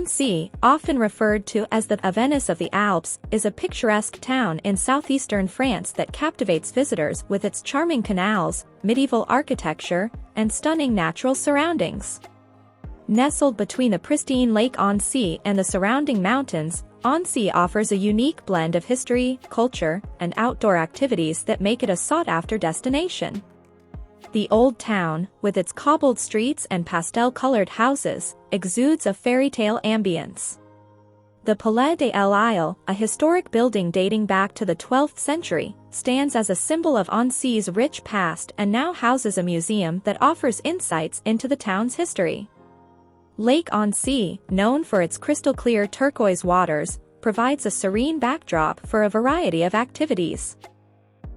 Annecy, often referred to as the Venice of the Alps, is a picturesque town in southeastern France that captivates visitors with its charming canals, medieval architecture, and stunning natural surroundings. Nestled between the pristine Lake Annecy and the surrounding mountains, Annecy offers a unique blend of history, culture, and outdoor activities that make it a sought-after destination. The old town, with its cobbled streets and pastel-colored houses, exudes a fairy-tale ambience. The Palais de l'Isle, a historic building dating back to the 12th century, stands as a symbol of Annecy's rich past and now houses a museum that offers insights into the town's history. Lake Annecy, known for its crystal-clear turquoise waters, provides a serene backdrop for a variety of activities.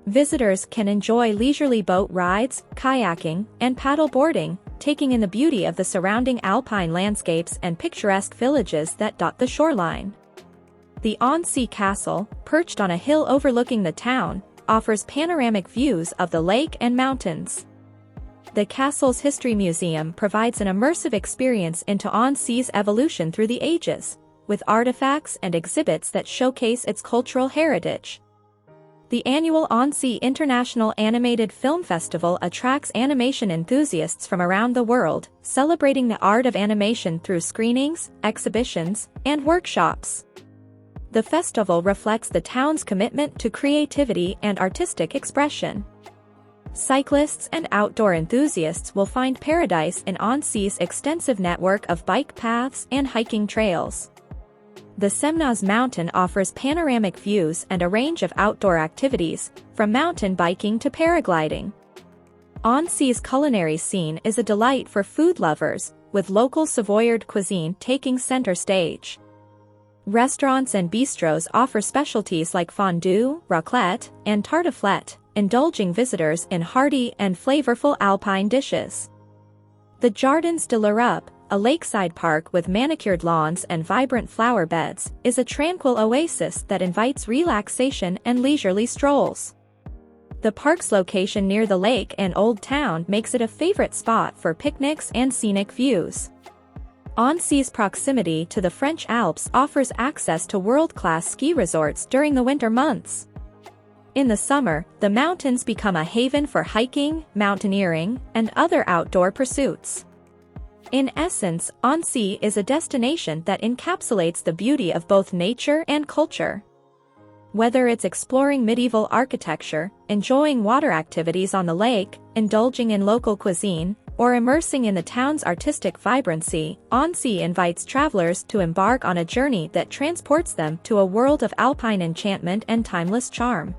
Visitors can enjoy leisurely boat rides, kayaking, and paddle boarding, taking in the beauty of the surrounding alpine landscapes and picturesque villages that dot the shoreline. The Annecy Castle, perched on a hill overlooking the town, offers panoramic views of the lake and mountains. The castle's history museum provides an immersive experience into Annecy's evolution through the ages, with artifacts and exhibits that showcase its cultural heritage. The annual Annecy International Animated Film Festival attracts animation enthusiasts from around the world, celebrating the art of animation through screenings, exhibitions, and workshops. The festival reflects the town's commitment to creativity and artistic expression. Cyclists and outdoor enthusiasts will find paradise in Annecy's extensive network of bike paths and hiking trails. The Semnoz Mountain offers panoramic views and a range of outdoor activities, from mountain biking to paragliding. Annecy's culinary scene is a delight for food lovers, with local Savoyard cuisine taking center stage. Restaurants and bistros offer specialties like fondue, raclette, and tartiflette, indulging visitors in hearty and flavorful alpine dishes. The Jardins de l'Europe, a lakeside park with manicured lawns and vibrant flower beds, is a tranquil oasis that invites relaxation and leisurely strolls. The park's location near the lake and Old Town makes it a favorite spot for picnics and scenic views. Annecy's proximity to the French Alps offers access to world-class ski resorts during the winter months. In the summer, the mountains become a haven for hiking, mountaineering, and other outdoor pursuits. In essence, Annecy is a destination that encapsulates the beauty of both nature and culture. Whether it's exploring medieval architecture, enjoying water activities on the lake, indulging in local cuisine, or immersing in the town's artistic vibrancy, Annecy invites travelers to embark on a journey that transports them to a world of alpine enchantment and timeless charm.